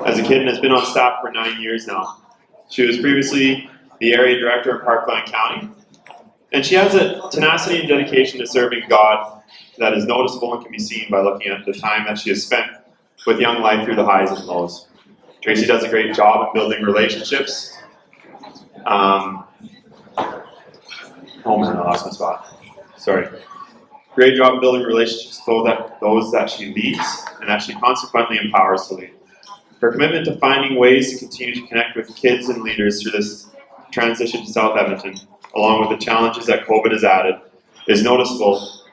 as a kid and has been on staff for 9 years now. She was previously the area director in Parkland County, and she has a tenacity and dedication to serving God that is noticeable and can be seen by looking at the time that she has spent with Young Life through the highs and lows. Tracy does a great job in building relationships. Oh man, I lost my spot. Sorry. Great job building relationships with those that she leads and that she consequently empowers to lead. Her commitment to finding ways to continue to connect with kids and leaders through this transition to South Edmonton, along with the challenges that COVID has added, is noticeable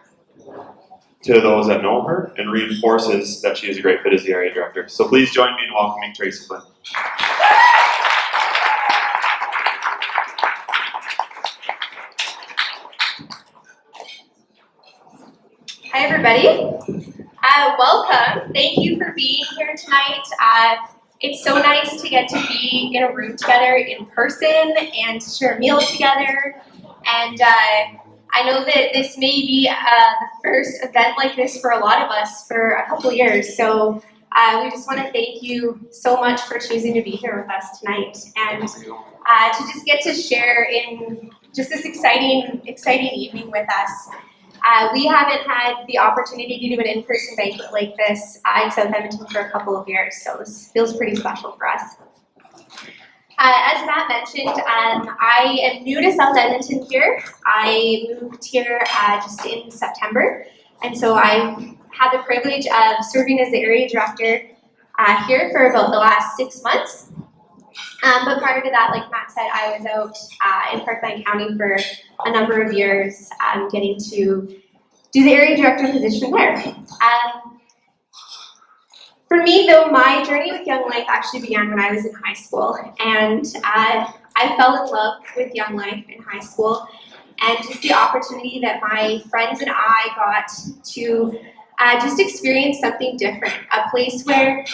to those that know her and reinforces that she is a great fit as the area director. So please join me in welcoming Tracy Flynn. Hi everybody, welcome. Thank you for being here tonight. It's so nice to get to be in a room together in person and to share a meal together. And I know that this may be the first event like this for a lot of us for a couple years. So we just want to thank you so much for choosing to be here with us tonight and to just get to share in just this exciting evening with us. We haven't had the opportunity to do an in-person banquet like this in South Edmonton for a couple of years, so this feels pretty special for us. As Matt mentioned, I am new to South Edmonton here. I moved here just in September, and so I've had the privilege of serving as the area director here for about the last 6 months. But prior to that, like Matt said, I was out in Parkland County for a number of years, getting to do the area director position there. For me, though, my journey with Young Life actually began when I was in high school, and I fell in love with Young Life in high school, and just the opportunity that my friends and I got to just experience something different, a place where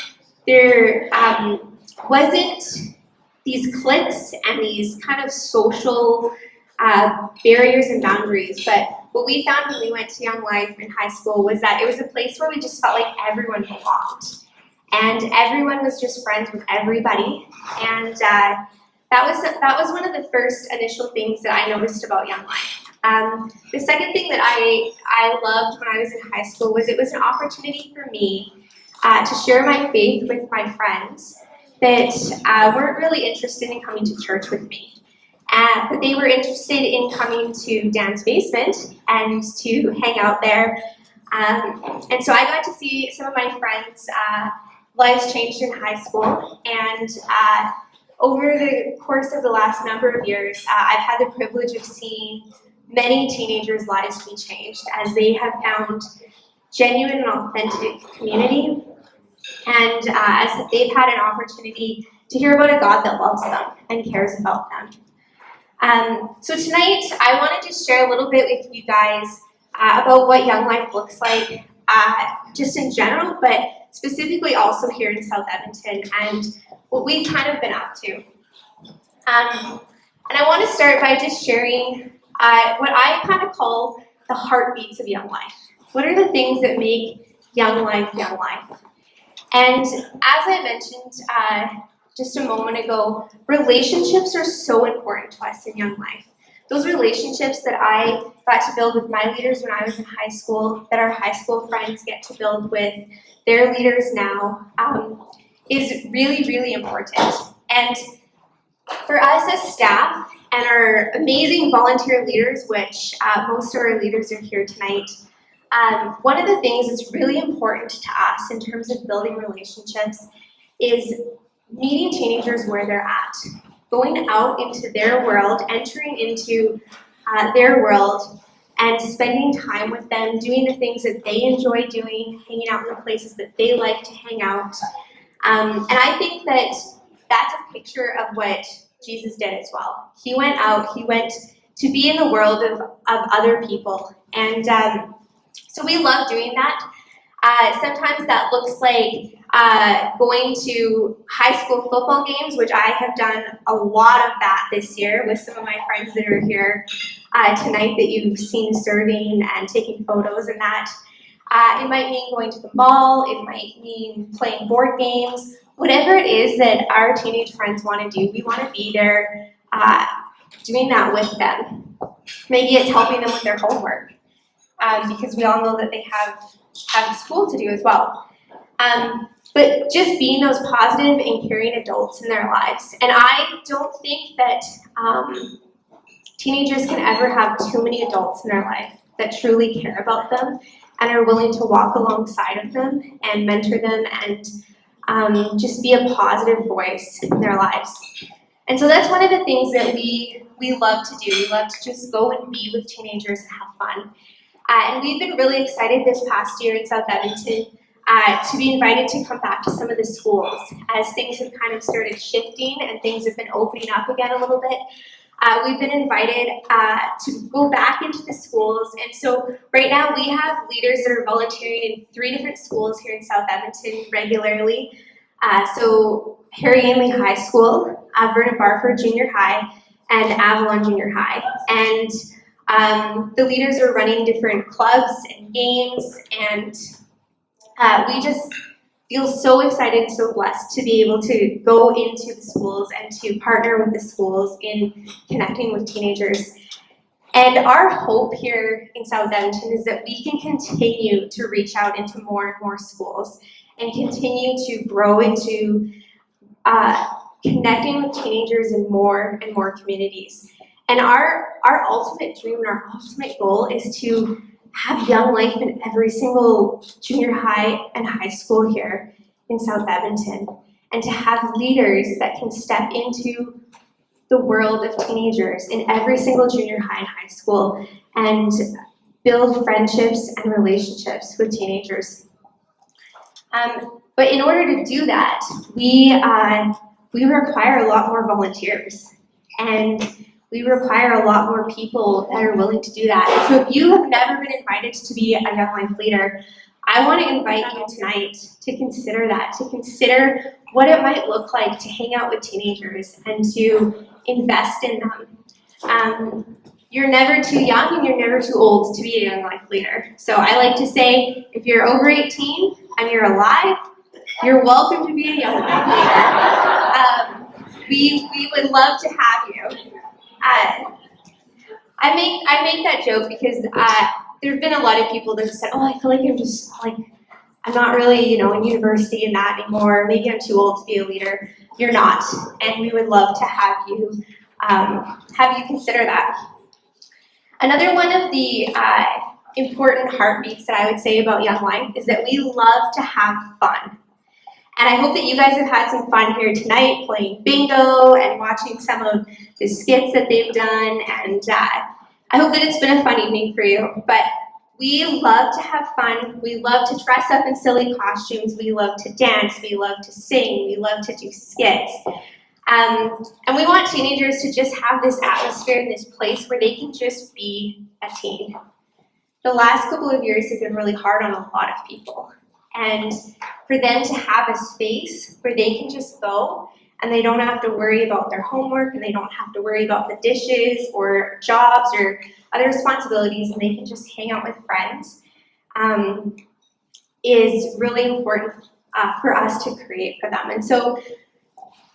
there wasn't these cliques and these kind of social barriers and boundaries. But what we found when we went to Young Life in high school was that it was a place where we just felt like everyone belonged. And everyone was just friends with everybody. And that was one of the first initial things that I noticed about Young Life. The second thing that I loved when I was in high school was it was an opportunity for me to share my faith with my friends that weren't really interested in coming to church with me. But they were interested in coming to Dan's basement and to hang out there. And so I got to see some of my friends' lives changed in high school. And over the course of the last number of years, I've had the privilege of seeing many teenagers' lives be changed as they have found genuine and authentic community. And as they've had an opportunity to hear about a God that loves them and cares about them. So tonight, I want to just share a little bit with you guys about what Young Life looks like, just in general, but specifically also here in South Edmonton and what we've kind of been up to. And I want to start by just sharing what I kind of call the heartbeats of Young Life. What are the things that make Young Life Young Life? And as I mentioned just a moment ago, relationships are so important to us in Young Life. Those relationships that I got to build with my leaders when I was in high school, that our high school friends get to build with their leaders now, is really, really important. And for us as staff and our amazing volunteer leaders, which most of our leaders are here tonight, one of the things that's really important to us in terms of building relationships is meeting teenagers where they're at, going out into their world, entering into their world, and spending time with them, doing the things that they enjoy doing, hanging out in the places that they like to hang out. And I think that that's a picture of what Jesus did as well. He went out, he went to be in the world of other people. And so we love doing that. Sometimes that looks like going to high school football games, which I have done a lot of that this year with some of my friends that are here tonight that you've seen serving and taking photos and that. It might mean going to the mall, it might mean playing board games, whatever it is that our teenage friends want to do, we want to be there doing that with them. Maybe it's helping them with their homework, because we all know that they have school to do as well. But just being those positive and caring adults in their lives. And I don't think that teenagers can ever have too many adults in their life that truly care about them and are willing to walk alongside of them and mentor them and just be a positive voice in their lives. And so that's one of the things that we love to do. We love to just go and be with teenagers and have fun. And we've been really excited this past year in South Edmonton to be invited to come back to some of the schools as things have kind of started shifting and things have been opening up again a little bit. We've been invited to go back into the schools, and so right now we have leaders that are volunteering in 3 different schools here in South Edmonton regularly. So Harry Ainley High School, Vernon Barford Junior High, and Avalon Junior High. And the leaders are running different clubs and games, and we just feel so excited and so blessed to be able to go into the schools and to partner with the schools in connecting with teenagers. And our hope here in South Edmonton is that we can continue to reach out into more and more schools and continue to grow into connecting with teenagers in more and more communities. And our ultimate dream and our ultimate goal is to have Young Life in every single junior high and high school here in South Edmonton, and to have leaders that can step into the world of teenagers in every single junior high and high school and build friendships and relationships with teenagers. But in order to do that, we require a lot more volunteers, and we require a lot more people that are willing to do that. And so if you have never been invited to be a Young Life leader, I want to invite you tonight to consider that, to consider what it might look like to hang out with teenagers and to invest in them. You're never too young and you're never too old to be a Young Life leader. So I like to say, if you're over 18 and you're alive, you're welcome to be a Young Life leader. We would love to have you. I make that joke because there have been a lot of people that have said, I feel like I'm not really, in university and that anymore. Maybe I'm too old to be a leader. You're not, and we would love to have you consider that. Another one of the important heartbeats that I would say about Young Life is that we love to have fun. And I hope that you guys have had some fun here tonight playing bingo and watching some of the skits that they've done. And I hope that it's been a fun evening for you. But we love to have fun. We love to dress up in silly costumes. We love to dance. We love to sing. We love to do skits. And we want teenagers to just have this atmosphere and this place where they can just be a teen. The last couple of years have been really hard on a lot of people. And for them to have a space where they can just go and they don't have to worry about their homework and they don't have to worry about the dishes or jobs or other responsibilities, and they can just hang out with friends, is really important for us to create for them. And so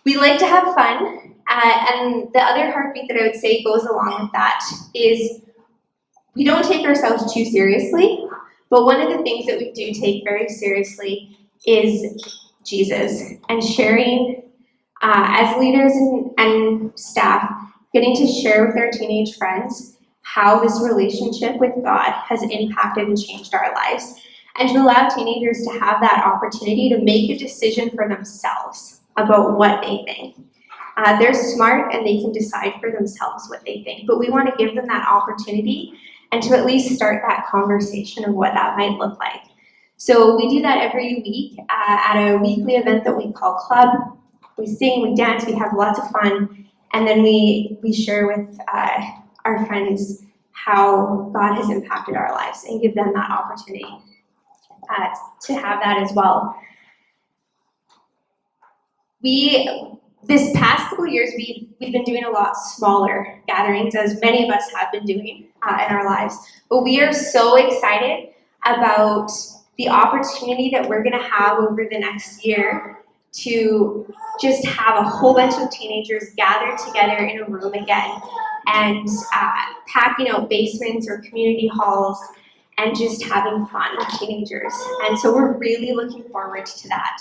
we like to have fun, and the other heartbeat that I would say goes along with that is we don't take ourselves too seriously. But one of the things that we do take very seriously is Jesus, and sharing as leaders and staff, getting to share with our teenage friends how this relationship with God has impacted and changed our lives, and to allow teenagers to have that opportunity to make a decision for themselves about what they think. They're smart and they can decide for themselves what they think, but we want to give them that opportunity and to at least start that conversation of what that might look like. So we do that every week at a weekly event that we call Club. We sing, we dance, we have lots of fun, and then we share with our friends how God has impacted our lives and give them that opportunity to have that as well. This past couple of years, we've been doing a lot smaller gatherings, as many of us have been doing in our lives. But we are so excited about the opportunity that we're going to have over the next year to just have a whole bunch of teenagers gathered together in a room again and packing out basements or community halls and just having fun with teenagers. And so we're really looking forward to that.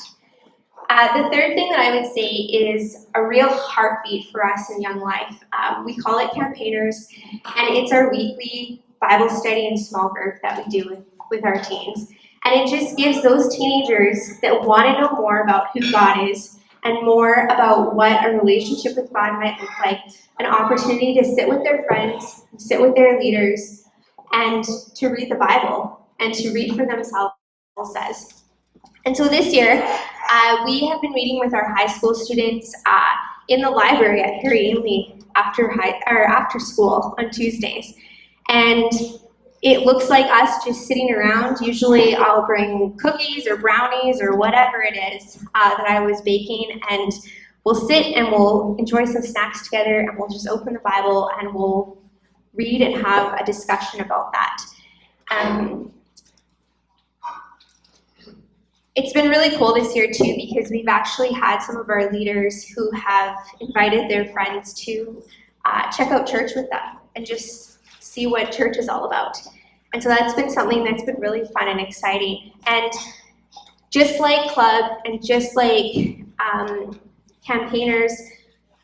The third thing that I would say is a real heartbeat for us in Young Life. We call it Campaigners, and it's our weekly Bible study and small group that we do with our teens. And it just gives those teenagers that want to know more about who God is and more about what a relationship with God might look like, an opportunity to sit with their friends, sit with their leaders, and to read the Bible and to read for themselves, says. And so this year, we have been meeting with our high school students in the library at Harry Ainley after school on Tuesdays. And it looks like us just sitting around. Usually I'll bring cookies or brownies or whatever it is that I was baking, and we'll sit and we'll enjoy some snacks together, and we'll just open the Bible and we'll read and have a discussion about that. It's been really cool this year too, because we've actually had some of our leaders who have invited their friends to check out church with them and just see what church is all about. And so that's been something that's been really fun and exciting. And just like Club and just like Campaigners,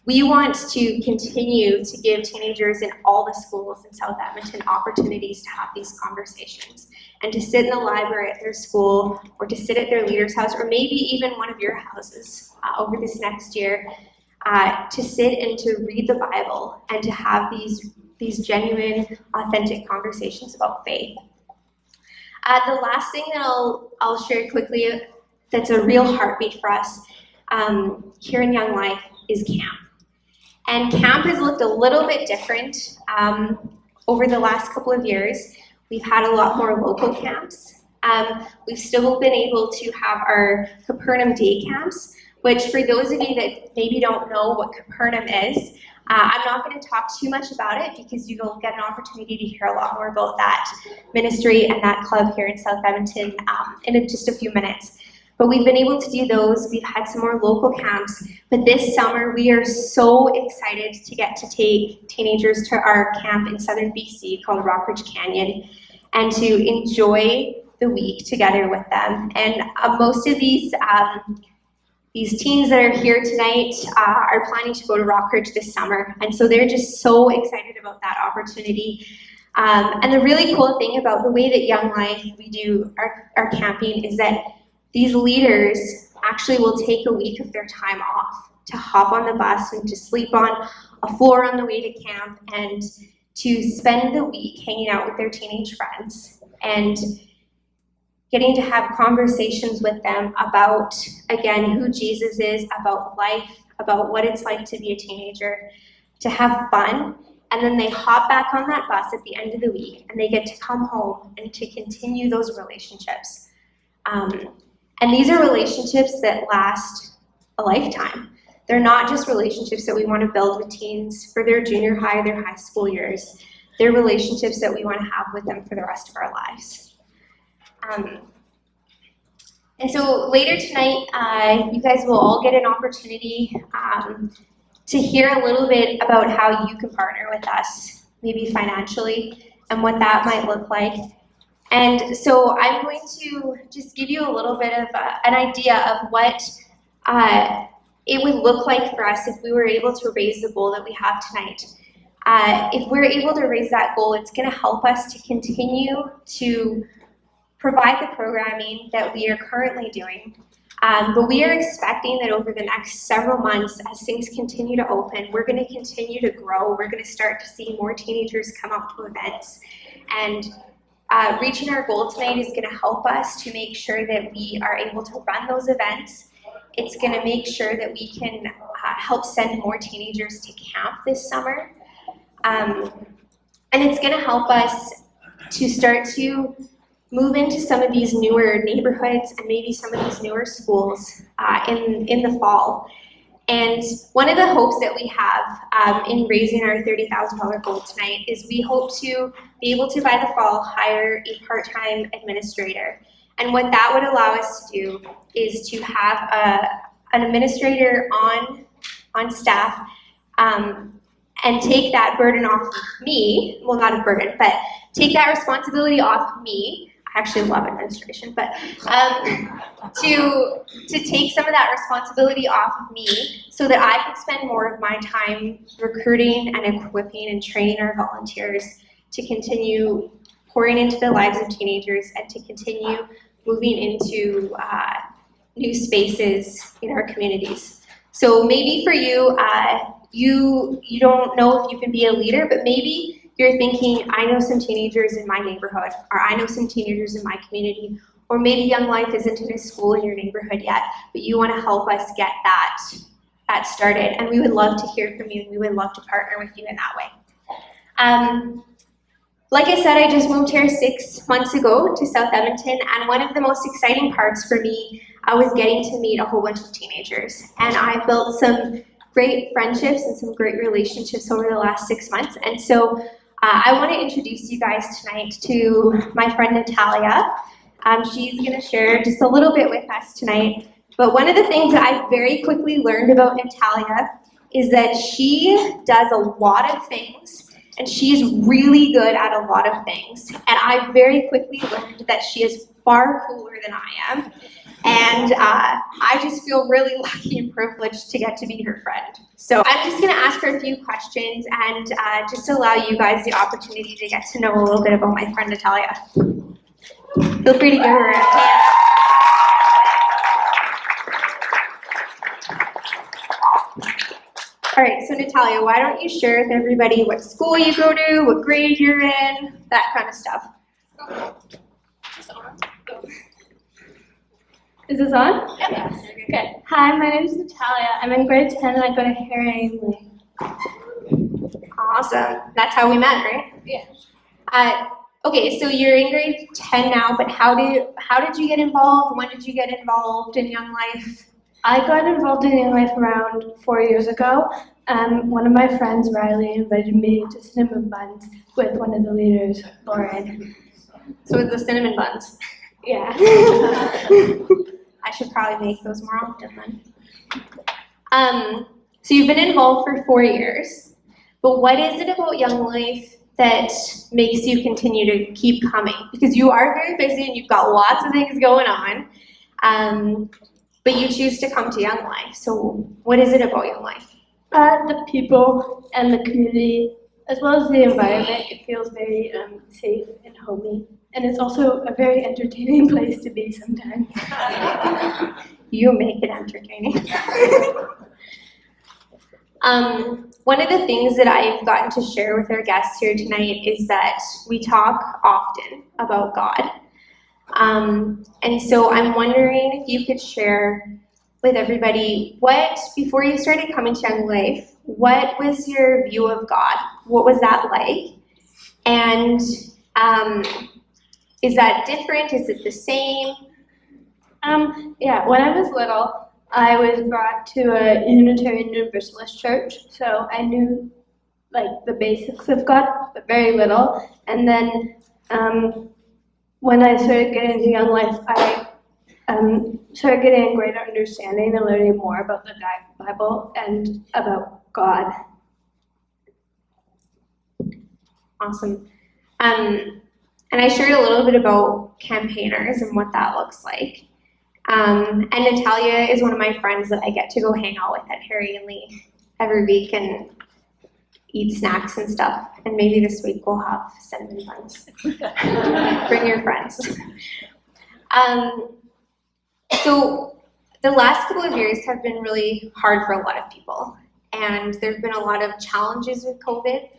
we want to continue to give teenagers in all the schools in South Edmonton opportunities to have these conversations and to sit in the library at their school or to sit at their leader's house or maybe even one of your houses over this next year to sit and to read the Bible and to have these genuine, authentic conversations about faith. The last thing that I'll share quickly that's a real heartbeat for us here in Young Life is camp. And camp has looked a little bit different over the last couple of years. We've had a lot more local camps. We've still been able to have our Capernaum day camps, which for those of you that maybe don't know what Capernaum is, I'm not going to talk too much about it because you'll get an opportunity to hear a lot more about that ministry and that club here in South Edmonton in just a few minutes. But we've been able to do those. We've had some more local camps. But this summer, we are so excited to get to take teenagers to our camp in southern BC called Rockridge Canyon and to enjoy the week together with them. And most of these teens that are here tonight are planning to go to Rockridge this summer. And so they're just so excited about that opportunity. And the really cool thing about the way that Young Life, we do our camping is that these leaders actually will take a week of their time off to hop on the bus and to sleep on a floor on the way to camp and to spend the week hanging out with their teenage friends and getting to have conversations with them about, again, who Jesus is, about life, about what it's like to be a teenager, to have fun, and then they hop back on that bus at the end of the week and they get to come home and to continue those relationships. And these are relationships that last a lifetime. They're not just relationships that we want to build with teens for their junior high, their high school years. They're relationships that we want to have with them for the rest of our lives. And so later tonight, you guys will all get an opportunity to hear a little bit about how you can partner with us, maybe financially, and what that might look like. And so I'm going to just give you a little bit of an idea of what it would look like for us if we were able to raise the goal that we have tonight. If we're able to raise that goal, it's going to help us to continue to provide the programming that we are currently doing. But we are expecting that over the next several months, as things continue to open, we're going to continue to grow. We're going to start to see more teenagers come out to events. And reaching our goal tonight is going to help us to make sure that we are able to run those events. It's going to make sure that we can help send more teenagers to camp this summer. And it's going to help us to start to move into some of these newer neighborhoods and maybe some of these newer schools in the fall. And one of the hopes that we have in raising our $30,000 goal tonight is we hope to be able to, by the fall, hire a part-time administrator. And what that would allow us to do is to have an administrator on staff, and take that burden off of me. Well, not a burden, but take that responsibility off of me. I actually love administration, but to take some of that responsibility off of me so that I can spend more of my time recruiting and equipping and training our volunteers to continue pouring into the lives of teenagers and to continue moving into new spaces in our communities. So maybe for you, you don't know if you can be a leader, but maybe you're thinking, I know some teenagers in my neighborhood, or I know some teenagers in my community, or maybe Young Life isn't in a school in your neighborhood yet, but you want to help us get that started. And we would love to hear from you, and we would love to partner with you in that way. Like I said, I just moved here 6 months ago to South Edmonton, and one of the most exciting parts for me was getting to meet a whole bunch of teenagers. And I built some great friendships and some great relationships over the last 6 months. And so I want to introduce you guys tonight to my friend Natalia. She's going to share just a little bit with us tonight. But one of the things that I very quickly learned about Natalia is that she does a lot of things, and she's really good at a lot of things. And I very quickly learned that she is far cooler than I am. And I just feel really lucky and privileged to get to be her friend. So I'm just going to ask her a few questions and just allow you guys the opportunity to get to know a little bit about my friend Natalia. Feel free to give her a hand. All right, so Natalia, why don't you share with everybody what school you go to, what grade you're in, that kind of stuff. Is this on? Yes. Okay. Hi, my name is Natalia. I'm in grade 10 and I go to Harry Ainley. Awesome. That's how we met, right? Yeah. Okay, so you're in grade 10 now, but how did you get involved? When did you get involved in Young Life? I got involved in Young Life around 4 years ago. One of my friends, Riley, invited me to Cinnamon Buns with one of the leaders, Lauren. So it's the cinnamon buns. Yeah. I should probably make those more often then. So you've been involved for 4 years, but what is it about Young Life that makes you continue to keep coming? Because you are very busy and you've got lots of things going on, but you choose to come to Young Life. So what is it about Young Life? The people and the community, as well as the environment, it feels very safe and homey. And it's also a very entertaining place to be sometimes. You make it entertaining. One of the things that I've gotten to share with our guests here tonight is that we talk often about God. And so I'm wondering if you could share with everybody before you started coming to Young Life, what was your view of God? What was that like? And is that different? Is it the same? Yeah, when I was little, I was brought to a Unitarian Universalist church, so I knew like the basics of God, but very little. And then when I started getting into Young Life, I started getting a greater understanding and learning more about the Bible and about God. Awesome. And I shared a little bit about campaigners and what that looks like. And Natalia is one of my friends that I get to go hang out with at Harry and Lee every week and eat snacks and stuff. And maybe this week we'll have cinnamon buns. Bring your friends. So the last couple of years have been really hard for a lot of people. And there's been a lot of challenges with COVID.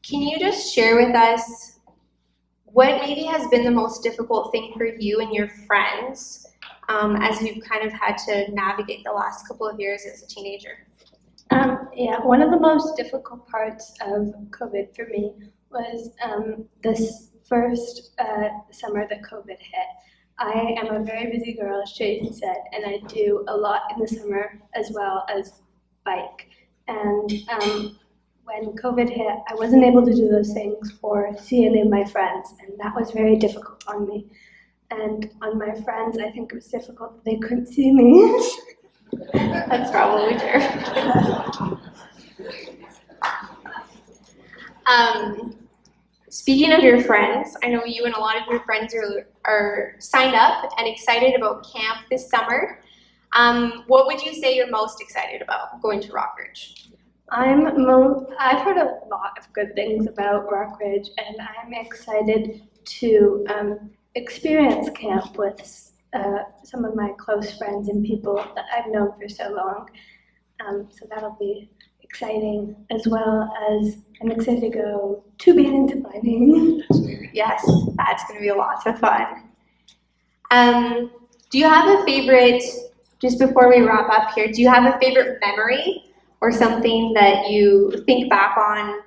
Can you just share with us what maybe has been the most difficult thing for you and your friends as you've kind of had to navigate the last couple of years as a teenager? Yeah, one of the most difficult parts of COVID for me was this first summer that COVID hit. I am a very busy girl, as Tracy said, and I do a lot in the summer as well as bike. And when COVID hit, I wasn't able to do those things or see any of my friends, and that was very difficult on me. And on my friends, I think it was difficult that they couldn't see me. That's probably true. Speaking of your friends, I know you and a lot of your friends are signed up and excited about camp this summer. What would you say you're most excited about going to Rockridge? I've heard a lot of good things about Rockridge, and I'm excited to experience camp with some of my close friends and people that I've known for so long. So that'll be exciting, as well as I'm excited to go tubing and ziplining. Yes, that's going to be lots of fun. Do you have a favorite, just before we wrap up here, do you have a favorite memory or something that you think back on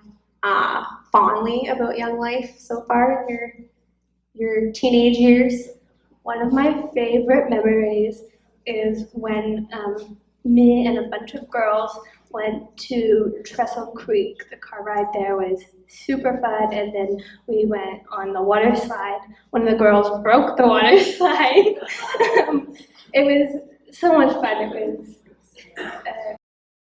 fondly about Young Life so far in your teenage years? One of my favorite memories is when me and a bunch of girls went to Trestle Creek. The car ride there was super fun, and then we went on the water slide. One of the girls broke the water slide. It was so much fun. It was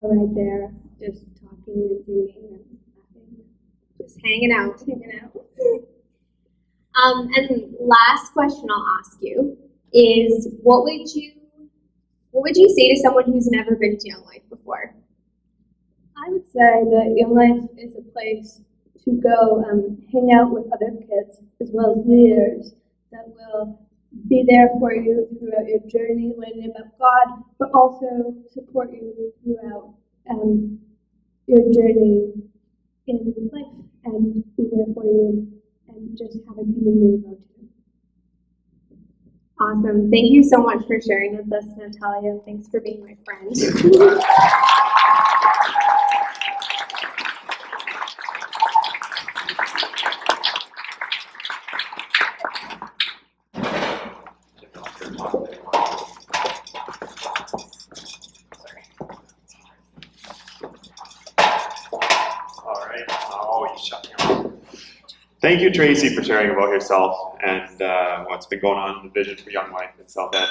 right there, just talking and singing and laughing. Just hanging out. Hanging out. And last question I'll ask you is, what would you say to someone who's never been to Young Life before? I would say that Young Life is a place to go hang out with other kids as well as leaders that will be there for you throughout your journey learning about God, but also support you throughout your journey in life and be there for you and just have a community about you. Awesome. Thank you so much for sharing with us, Natalia, and thanks for being my friend. Thank you, Tracy, for sharing about yourself and what's been going on in the vision for Young Life in South End.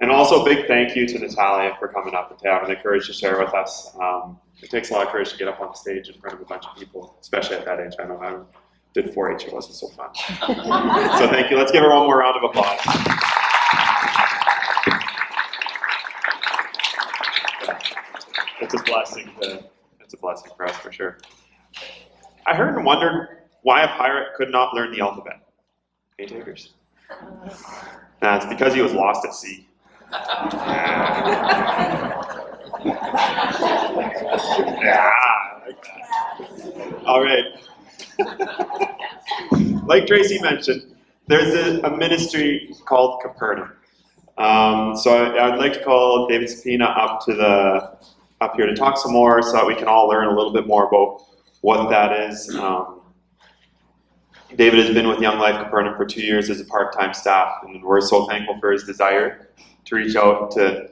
And also a big thank you to Natalia for coming up and having the courage to share with us. It takes a lot of courage to get up on stage in front of a bunch of people, especially at that age. I know I did 4-H, it wasn't so fun. So thank you. Let's give her one more round of applause. It's a blessing. It's a blessing for us, for sure. I heard and wondered why a pirate could not learn the alphabet. Hey, takers. It's because he was lost at sea. Yeah, like that. All right. Like Tracy mentioned, there's a ministry called Capernaum. So I'd like to call David Spina up here to talk some more, so that we can all learn a little bit more about what that is. David has been with Young Life Capernaum for 2 years as a part-time staff, and we're so thankful for his desire to reach out to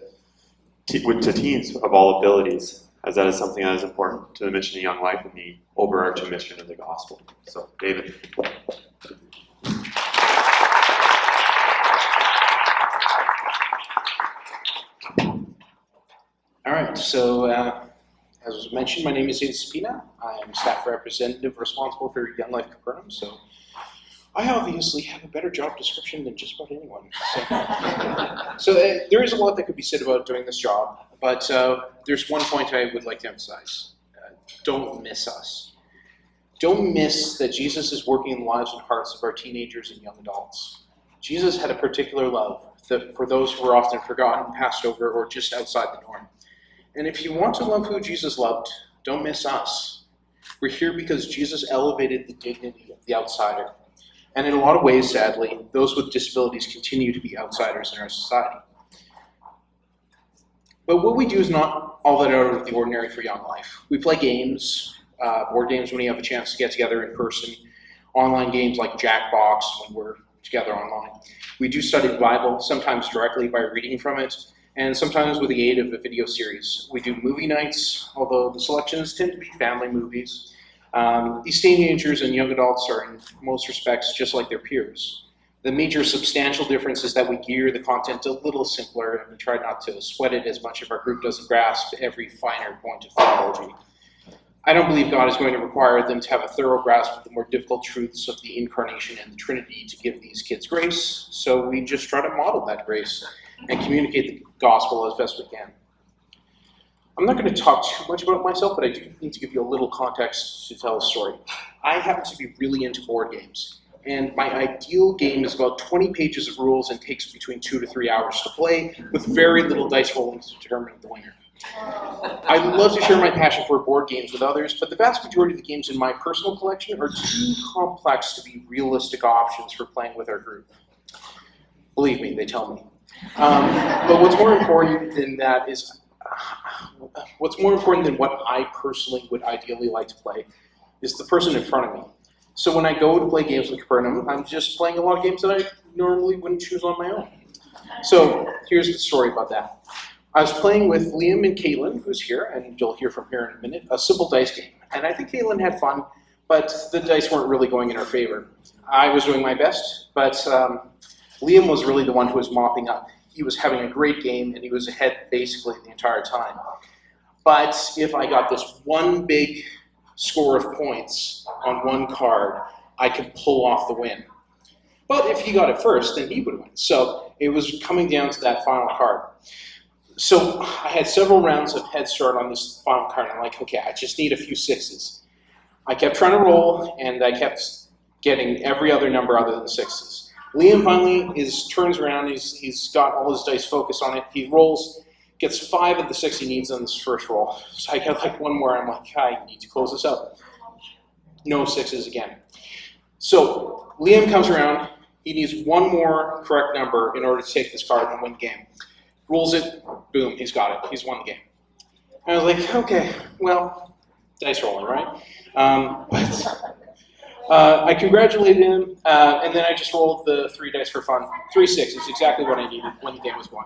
teens of all abilities, as that is something that is important to the mission of Young Life and the overarching mission of the gospel. So, David. All right, so as was mentioned, my name is David Spina. I am staff representative responsible for Young Life Capernaum, so I obviously have a better job description than just about anyone. So there is a lot that could be said about doing this job, but there's one point I would like to emphasize. Don't miss us. Don't miss that Jesus is working in the lives and hearts of our teenagers and young adults. Jesus had a particular love for those who were often forgotten, passed over, or just outside the norm. And if you want to love who Jesus loved, don't miss us. We're here because Jesus elevated the dignity of the outsider. And in a lot of ways, sadly, those with disabilities continue to be outsiders in our society. But what we do is not all that out of the ordinary for Young Life. We play games, board games when we have a chance to get together in person, online games like Jackbox when we're together online. We do study the Bible, sometimes directly by reading from it, and sometimes with the aid of a video series. We do movie nights, although the selections tend to be family movies. These teenagers and young adults are in most respects just like their peers. The major substantial difference is that we gear the content a little simpler and we try not to sweat it as much if our group doesn't grasp every finer point of theology. I don't believe God is going to require them to have a thorough grasp of the more difficult truths of the Incarnation and the Trinity to give these kids grace, so we just try to model that grace and communicate the gospel as best we can. I'm not going to talk too much about myself, but I do need to give you a little context to tell a story. I happen to be really into board games, and my ideal game is about 20 pages of rules and takes between 2 to 3 hours to play, with very little dice rolling to determine the winner. I love to share my passion for board games with others, but the vast majority of the games in my personal collection are too complex to be realistic options for playing with our group. Believe me, they tell me. But what's more important than that is, what's more important than what I personally would ideally like to play is the person in front of me. So when I go to play games with Capernaum, I'm just playing a lot of games that I normally wouldn't choose on my own. So here's the story about that. I was playing with Liam and Caitlin, who's here, and you'll hear from her in a minute, a simple dice game. And I think Caitlin had fun, but the dice weren't really going in her favor. I was doing my best, but Liam was really the one who was mopping up. He was having a great game, and he was ahead basically the entire time. But if I got this one big score of points on one card, I could pull off the win. But if he got it first, then he would win. So it was coming down to that final card. So I had several rounds of head start on this final card. I'm like, okay, I just need a few sixes. I kept trying to roll, and I kept getting every other number other than sixes. Liam finally turns around, he's got all his dice focused on it. He rolls, gets 5 of the 6 he needs on this first roll. So I get like one more, I'm like, I need to close this out. No sixes again. So Liam comes around, he needs one more correct number in order to take this card and win the game. Rolls it, boom, he's got it. He's won the game. And I was like, okay, well, dice rolling, right? I congratulated him, and then I just rolled the 3 dice for fun. 3 sixes, exactly what I needed when the game was won.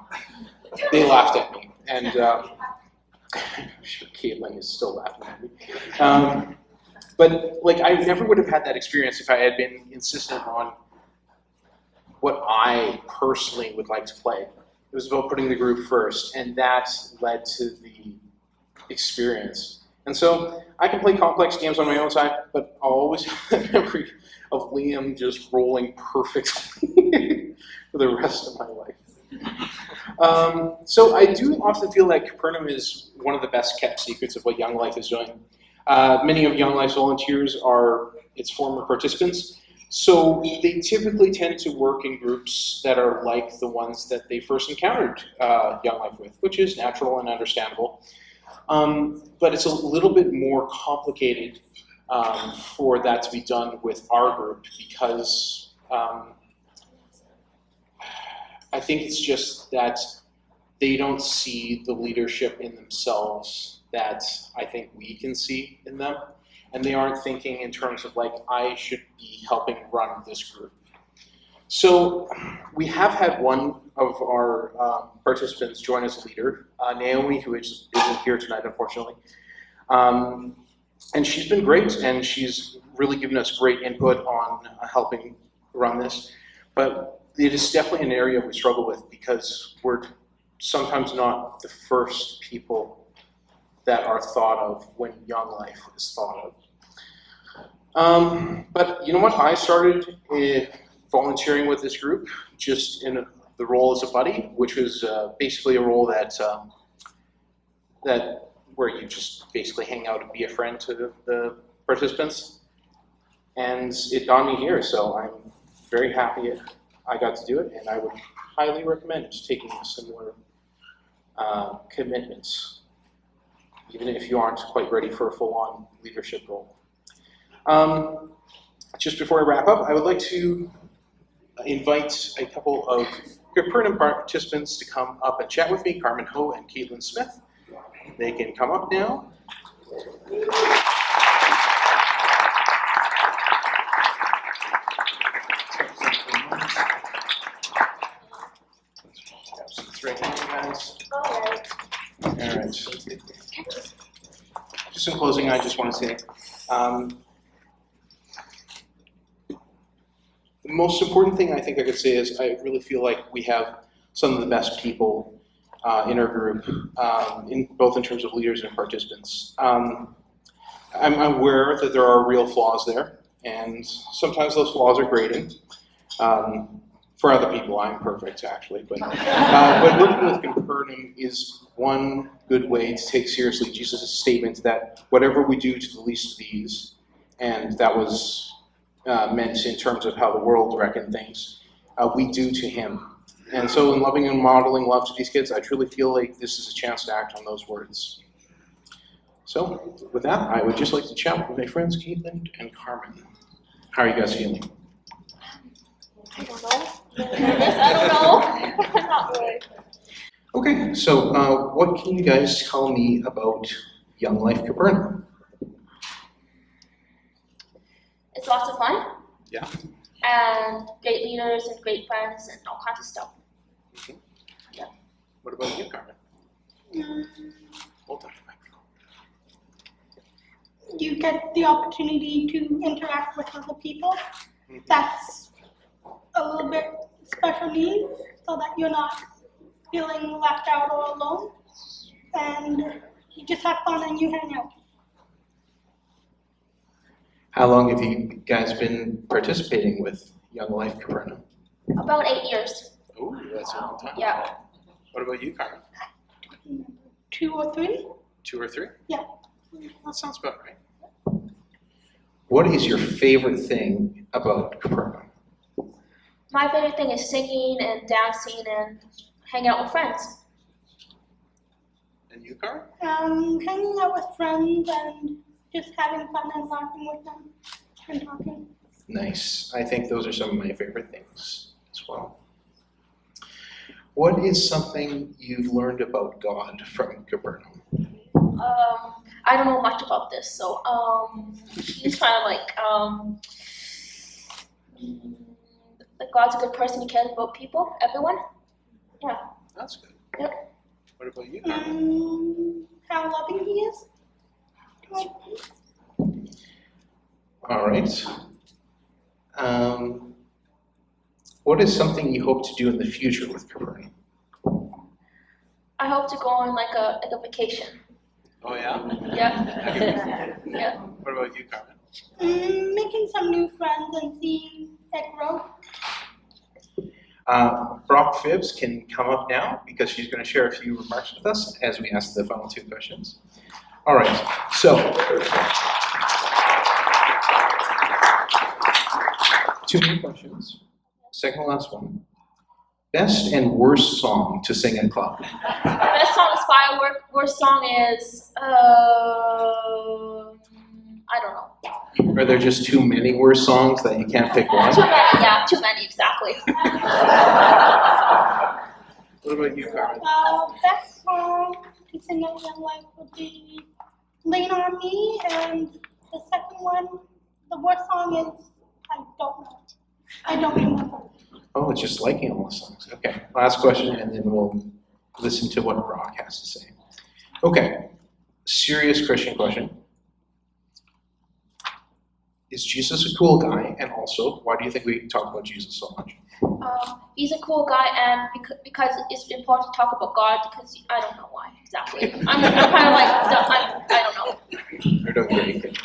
They laughed at me, and I'm sure Caitlin is still laughing at me. But like, I never would have had that experience if I had been insistent on what I personally would like to play. It was about putting the group first, and that led to the experience. And so I can play complex games on my own time, but I'll always have the memory of Liam just rolling perfectly for the rest of my life. So I do often feel like Capernaum is one of the best kept secrets of what Young Life is doing. Many of Young Life's volunteers are its former participants, so they typically tend to work in groups that are like the ones that they first encountered Young Life with, which is natural and understandable. But it's a little bit more complicated for that to be done with our group because I think it's just that they don't see the leadership in themselves that I think we can see in them. And they aren't thinking in terms of like, I should be helping run this group. So we have had one of our participants join as a leader, Naomi, who isn't here tonight, unfortunately. And she's been great, and she's really given us great input on helping run this. But it is definitely an area we struggle with because we're sometimes not the first people that are thought of when Young Life is thought of. But you know what? I started volunteering with this group just in the role as a buddy, which was basically a role that where you just basically hang out and be a friend to the participants. And it got me here, so I'm very happy I got to do it, and I would highly recommend taking similar commitments, even if you aren't quite ready for a full-on leadership role. Just before I wrap up, I would like to invite a couple of Capernaum participants to come up and chat with me, Carmen Ho and Caitlin Smith. They can come up now. Right now, guys. All right. Just in closing, I just want to say, the most important thing I think I could say is I really feel like we have some of the best people in our group, both in terms of leaders and participants. I'm aware that there are real flaws there, and sometimes those flaws are grating. For other people, I'm perfect actually, but working with Capernaum is one good way to take seriously Jesus' statement that whatever we do to the least of these, and that was meant in terms of how the world reckoned things, we do to him. And so in loving and modeling love to these kids, I truly feel like this is a chance to act on those words. So with that, I would just like to chat with my friends Caitlin and Carmen. How are you guys feeling? I don't know. I don't know. Not really. Okay, so what can you guys tell me about Young Life Capernaum? It's lots of fun. Yeah. And great leaders and great friends and all kinds of stuff. Mm-hmm. Yeah. What about you, Carmen? Hold on. You get the opportunity to interact with other people. Mm-hmm. That's a little bit special needs, so that you're not feeling left out or alone. And you just have fun and you hang out. How long have you guys been participating with Young Life Capernaum? About 8 years. Oh, that's a long time. Yeah. What about you, Carmen? 2 or 3? 2 or 3? Yeah. That sounds about right. What is your favorite thing about Capernaum? My favorite thing is singing and dancing and hanging out with friends. And you, Carmen? Hanging out with friends and just having fun and laughing with them and talking. Nice. I think those are some of my favorite things as well. What is something you've learned about God from Capernaum? I don't know much about this, so he's kind of like God's a good person. He cares about people, everyone. Yeah. That's good. Yep. What about you, Carmen? How loving he is. All right. What is something you hope to do in the future with Capernaum? I hope to go on like a vacation. Oh, yeah? Yeah. Yeah. What about you, Carmen? Making some new friends and seeing it grow. Brock Phibbs can come up now because she's going to share a few remarks with us as we ask the final 2 questions. All right, so 2 more questions. Second to last one. Best and worst song to sing in club? Best song is firework. Worst song is I don't know. Are there just too many worst songs that you can't pick one? Too many, yeah, too many, exactly. What about you, Carmen? Best song to sing at Young Life would be Lean on Me, and the second one, the worst song is I don't know. I don't remember. Oh, it's just liking all the songs. Okay, last question, and then we'll listen to what Brock has to say. Okay, serious Christian question. Is Jesus a cool guy? And also, why do you think we talk about Jesus so much? He's a cool guy, and because it's important to talk about God, because I don't know why exactly. I'm kind of like, I don't know. You're doing great.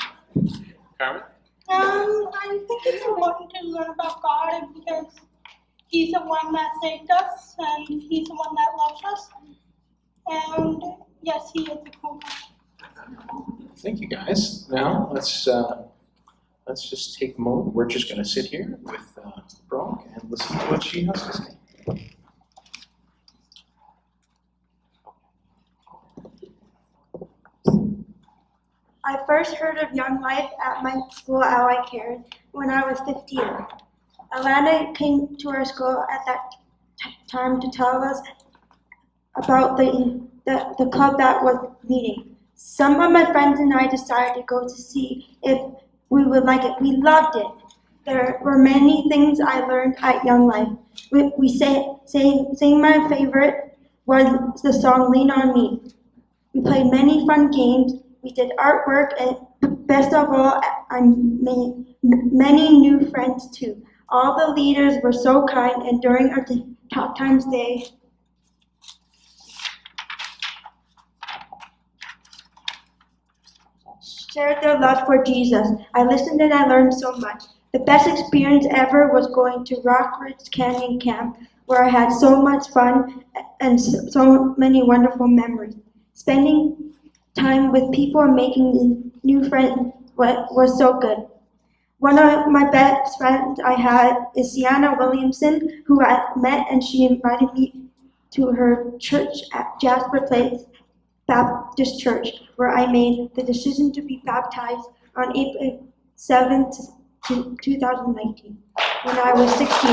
Carmen? I think it's important to learn about God because He's the one that saved us, and He's the one that loves us. And yes, He is a cool guy. Thank you, guys. Now, let's just take a moment. We're just going to sit here with Brock and listen to what she has to say. I first heard of Young Life at my school, Ally Cares, when I was 15. Alana came to our school at that time to tell us about the club that was meeting. Some of my friends and I decided to go to see if we would like it. We loved it. There were many things I learned at Young Life. My favorite was the song Lean on Me. We played many fun games. We did artwork, and best of all, I made many new friends too. All the leaders were so kind, and during our tough times they shared their love for Jesus. I listened and I learned so much. The best experience ever was going to Rock Ridge Canyon Camp, where I had so much fun and so many wonderful memories. Spending time with people and making new friends was so good. One of my best friends I had is Sienna Williamson, who I met, and she invited me to her church at Jasper Place Baptist Church, where I made the decision to be baptized on April 7th, 2019, when I was 16.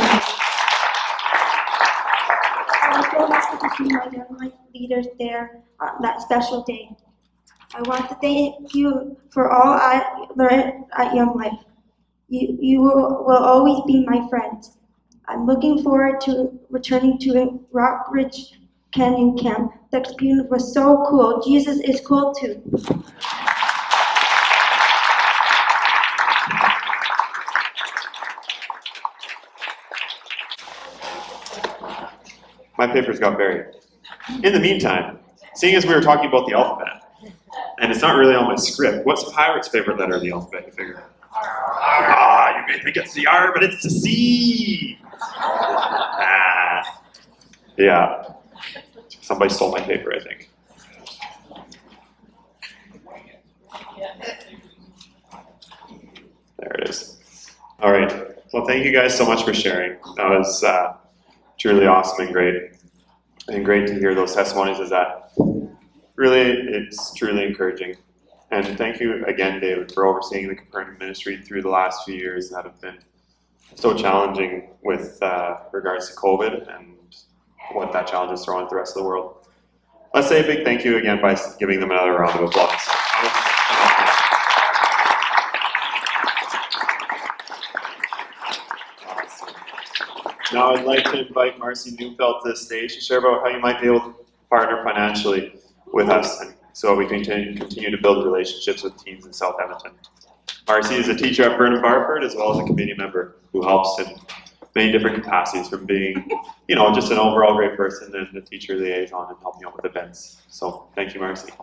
I was so happy to see my young life leaders there on that special day. I want to thank you for all I learned at Young Life. You will always be my friends. I'm looking forward to returning to Rock Ridge Canyon Camp. The experience was so cool. Jesus is cool too. My papers got buried. In the meantime, seeing as we were talking about the alphabet, and it's not really on my script, what's Pirate's favorite letter of the alphabet, you figure? Ah, you may think it's the R, but it's the C! Yeah. Somebody stole my paper, I think. There it is. All right. Well, thank you guys so much for sharing. That was truly awesome and great. And great to hear those testimonies is that really, it's truly encouraging. And thank you again, David, for overseeing the Capernaum ministry through the last few years that have been so challenging with regards to COVID and what that challenge is throwing at the rest of the world. Let's say a big thank you again by giving them another round of applause. Now I'd like to invite Marcy Neufeld to the stage to share about how you might be able to partner financially with us and so we can continue to build relationships with teens in South Edmonton. Marcy is a teacher at Burnham Barford as well as a committee member who helps in many different capacities, from being, just an overall great person and a teacher liaison and helping out with events. So thank you, Marcy.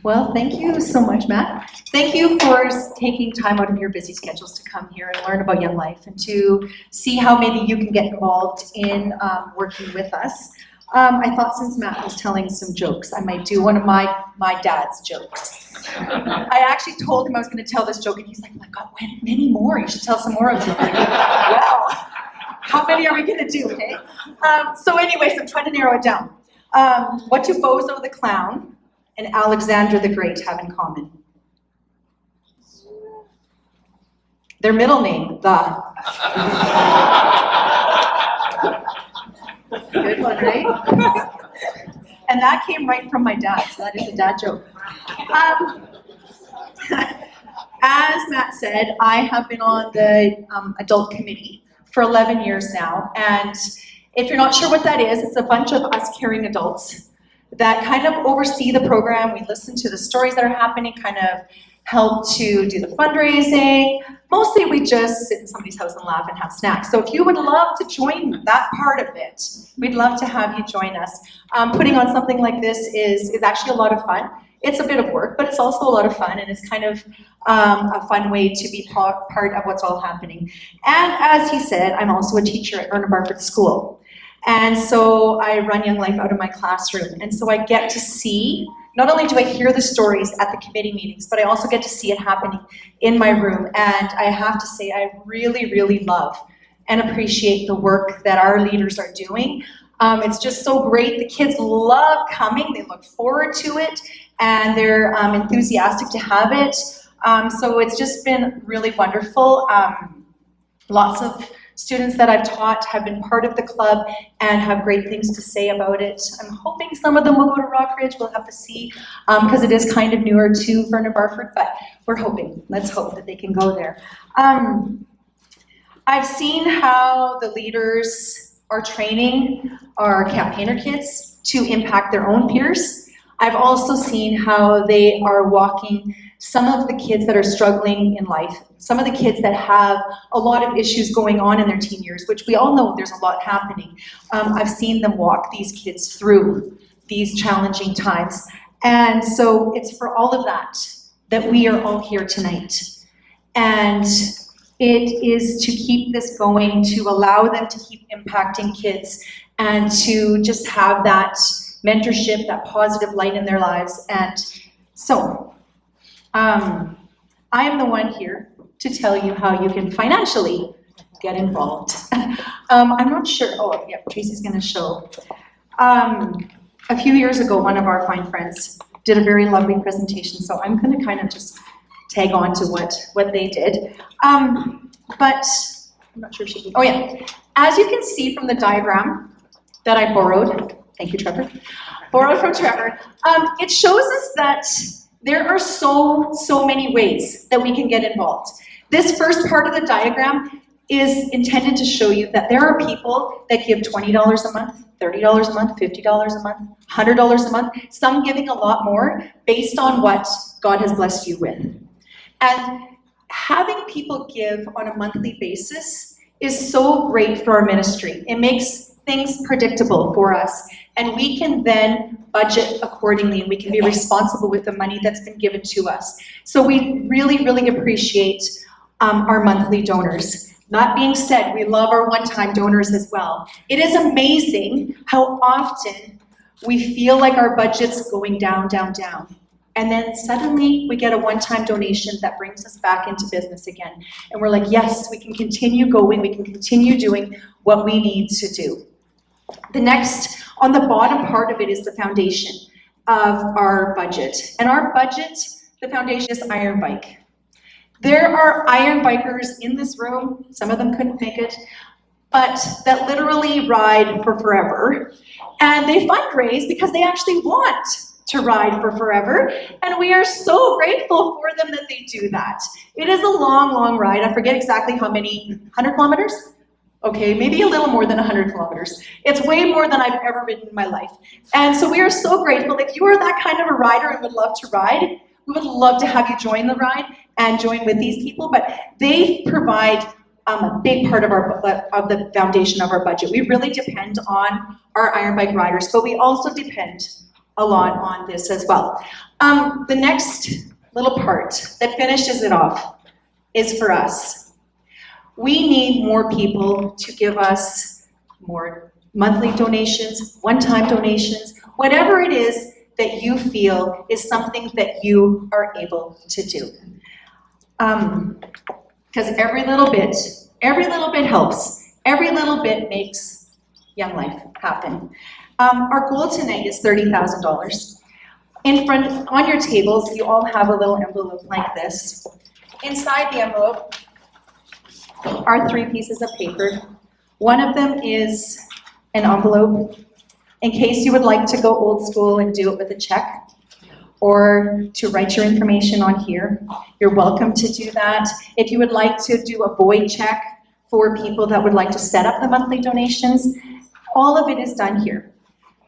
Well, thank you so much, Matt. Thank you for taking time out of your busy schedules to come here and learn about Young Life and to see how maybe you can get involved in working with us. I thought since Matt was telling some jokes, I might do one of my dad's jokes. I actually told him I was going to tell this joke, and he's like, oh my God, many more? You should tell some more of them. I'm like, well, how many are we going to do, okay? So anyways, I'm trying to narrow it down. What do Bozo the Clown and Alexander the Great have in common? Their middle name, the. Good one, right? And that came right from my dad, so that is a dad joke. As Matt said, I have been on the adult committee for 11 years now, and if you're not sure what that is, it's a bunch of us caring adults that kind of oversee the program. We listen to the stories that are happening, kind of help to do the fundraising. Mostly we just sit in somebody's house and laugh and have snacks. So if you would love to join that part of it, we'd love to have you join us. Putting on something like this is actually a lot of fun. It's a bit of work, but it's also a lot of fun, and it's kind of a fun way to be part of what's all happening. And as he said, I'm also a teacher at Burnham Barford School. And so I run Young Life out of my classroom. And so I get to see, not only do I hear the stories at the committee meetings, but I also get to see it happening in my room. And I have to say, I really, really love and appreciate the work that our leaders are doing. It's just so great. The kids love coming. They look forward to it, and they're enthusiastic to have it. So it's just been really wonderful. Lots of students that I've taught have been part of the club and have great things to say about it. I'm hoping some of them will go to Rockridge. We'll have to see, because it is kind of newer to Vernon Barford, but we're hoping. Let's hope that they can go there. I've seen how the leaders are training our campaigner kids to impact their own peers. I've also seen how they are walking some of the kids that are struggling in life, some of the kids that have a lot of issues going on in their teen years, which we all know there's a lot happening. I've seen them walk these kids through these challenging times. And so it's for all of that we are all here tonight. And it is to keep this going, to allow them to keep impacting kids, and to just have that mentorship, that positive light in their lives. And so, I am the one here to tell you how you can financially get involved. I'm not sure, oh yeah, Tracy's gonna show. A few years ago, one of our fine friends did a very lovely presentation, so I'm gonna kind of just tag on to what they did. But I'm not sure if she can, oh yeah. As you can see from the diagram that I borrowed, thank you, Trevor, borrowed from Trevor, it shows us that there are so many ways that we can get involved. This first part of the diagram is intended to show you that there are people that give $20 a month, $30 a month, $50 a month, $100 a month, some giving a lot more based on what God has blessed you with. And having people give on a monthly basis is so great for our ministry. It makes things predictable for us, and we can then budget accordingly, and we can be responsible with the money that's been given to us. So we really, really appreciate our monthly donors. That being said, we love our one-time donors as well. It is amazing how often we feel like our budget's going down, down, down. And then suddenly we get a one-time donation that brings us back into business again. And we're like, yes, we can continue going, we can continue doing what we need to do. The next, on the bottom part of it, is the foundation of our budget. And our budget, the foundation is Iron Bike. There are Iron Bikers in this room, some of them couldn't make it, but that literally ride for forever. And they fundraise because they actually want to ride for forever, and we are so grateful for them that they do that. It is a long, long ride. I forget exactly how many, 100 kilometers? Okay, maybe a little more than 100 kilometers. It's way more than I've ever ridden in my life. And so we are so grateful. If you are that kind of a rider and would love to ride, we would love to have you join the ride and join with these people, but they provide a big part of the foundation of our budget. We really depend on our Iron Bike riders, but we also depend a lot on this as well. The next little part that finishes it off is for us. We need more people to give us more monthly donations, one-time donations, whatever it is that you feel is something that you are able to do. Because every little bit helps. Every little bit makes Young Life happen. Our goal tonight is $30,000. In front, on your tables, you all have a little envelope like this. Inside the envelope are 3 pieces of paper. One of them is an envelope in case you would like to go old school and do it with a check, or to write your information on here. You're welcome to do that. If you would like to do a void check for people that would like to set up the monthly donations, all of it is done here.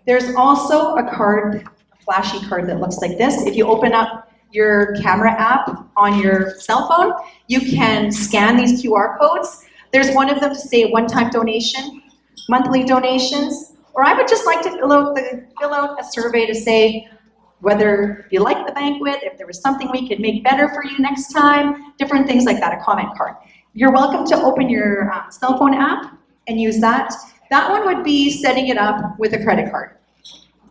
There's also a card, a flashy card that looks like this. If you open up your camera app on your cell phone, you can scan these QR codes. There's one of them to say one-time donation, monthly donations, or I would just like to fill out a survey to say whether you like the banquet, if there was something we could make better for you next time, different things like that, a comment card. You're welcome to open your cell phone app and use that. That one would be setting it up with a credit card.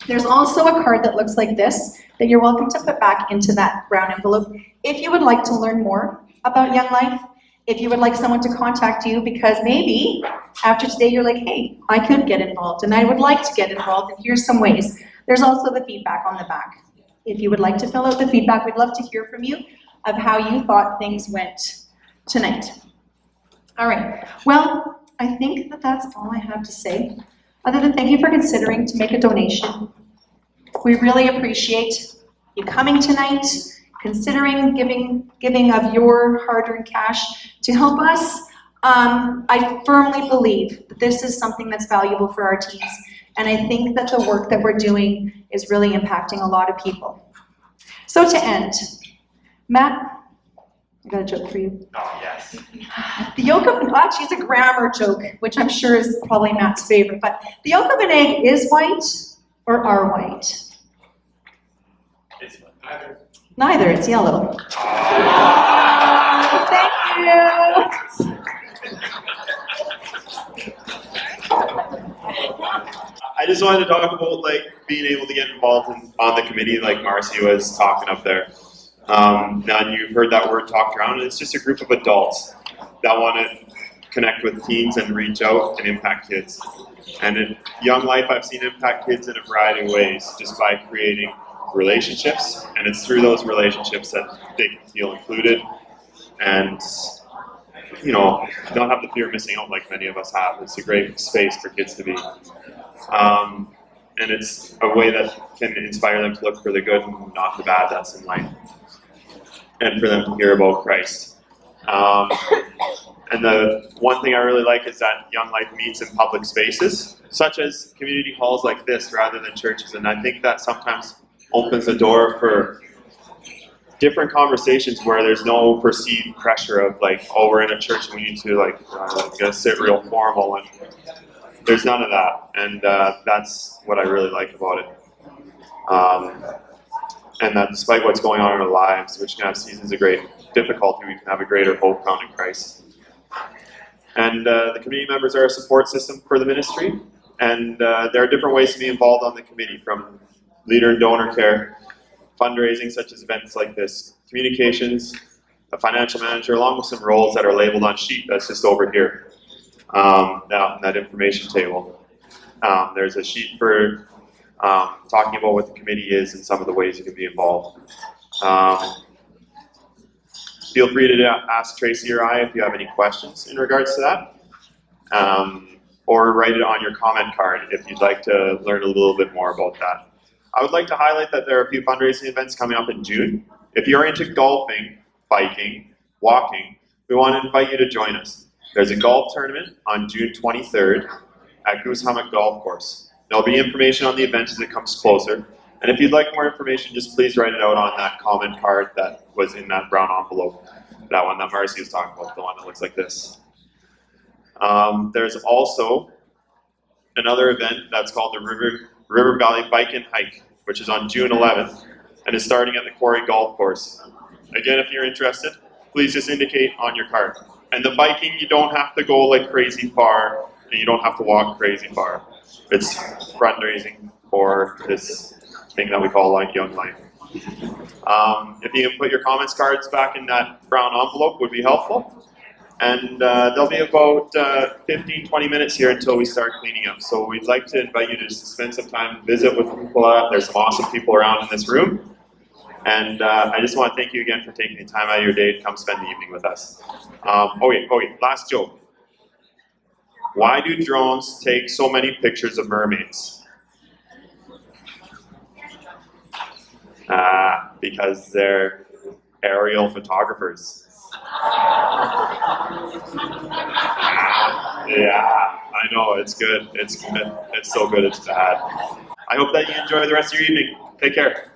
There's also a card that looks like this that you're welcome to put back into that brown envelope if you would like to learn more about Young Life, if you would like someone to contact you because maybe after today you're like, hey, I could get involved and I would like to get involved and here's some ways. There's also the feedback on the back. If you would like to fill out the feedback, we'd love to hear from you of how you thought things went tonight. All right, well, I think that that's all I have to say, other than thank you for considering to make a donation. We really appreciate you coming tonight, considering giving of your hard-earned cash to help us. I firmly believe that this is something that's valuable for our teens, And I think that the work that we're doing is really impacting a lot of people. So to end, Matt, I got a joke for you. Oh, yes. The yolk of actually, it's a grammar joke, which I'm sure is probably Matt's favorite, but the yolk of an egg is white or are white? It's neither. Neither, it's yellow. Thank you. I just wanted to talk about like being able to get involved on the committee, like Marcy was talking up there. And you've heard that word talked around, and it's just a group of adults that want to connect with teens and reach out and impact kids. And in Young Life, I've seen impact kids in a variety of ways, just by creating relationships, and it's through those relationships that they can feel included and, you know, not have the fear of missing out like many of us have. It's a great space for kids to be. And it's a way that can inspire them to look for the good and not the bad that's in life, and for them to hear about Christ. And the one thing I really like is that Young Life meets in public spaces, such as community halls like this rather than churches, and I think that sometimes opens the door for different conversations where there's no perceived pressure of like, oh, we're in a church and we need to like gonna sit real formal, and there's none of that, and that's what I really like about it. And that despite what's going on in our lives, which can have seasons of great difficulty, we can have a greater hope found in Christ. And the community members are a support system for the ministry, and there are different ways to be involved on the committee, from leader and donor care, fundraising such as events like this, communications, a financial manager, along with some roles that are labeled on sheet that's just over here, down in that information table. There's a sheet for talking about what the committee is and some of the ways you can be involved. Feel free to ask Tracy or I if you have any questions in regards to that, or write it on your comment card if you'd like to learn a little bit more about that. I would like to highlight that there are a few fundraising events coming up in June. If you're into golfing, biking, walking, we want to invite you to join us. There's a golf tournament on June 23rd at Goose Hummock Golf Course. There'll be information on the event as it comes closer. And if you'd like more information, just please write it out on that comment card that was in that brown envelope. That one that Marcy was talking about, the one that looks like this. There's also another event that's called the River Valley Bike and Hike, which is on June 11th and is starting at the Quarry Golf Course. Again, if you're interested, please just indicate on your card. And the biking, you don't have to go like crazy far, and you don't have to walk crazy far. It's fundraising for this thing that we call like Young Life. If you can put your comments cards back in that brown envelope would be helpful. And there'll be about 15-20 minutes here until we start cleaning up. So we'd like to invite you to spend some time, visit with people. There's some awesome people around in this room. And I just want to thank you again for taking the time out of your day to come spend the evening with us. Last joke. Why do drones take so many pictures of mermaids? Because they're aerial photographers. Yeah, I know, it's good. It's good. It's so good, it's bad. I hope that you enjoy the rest of your evening. Take care.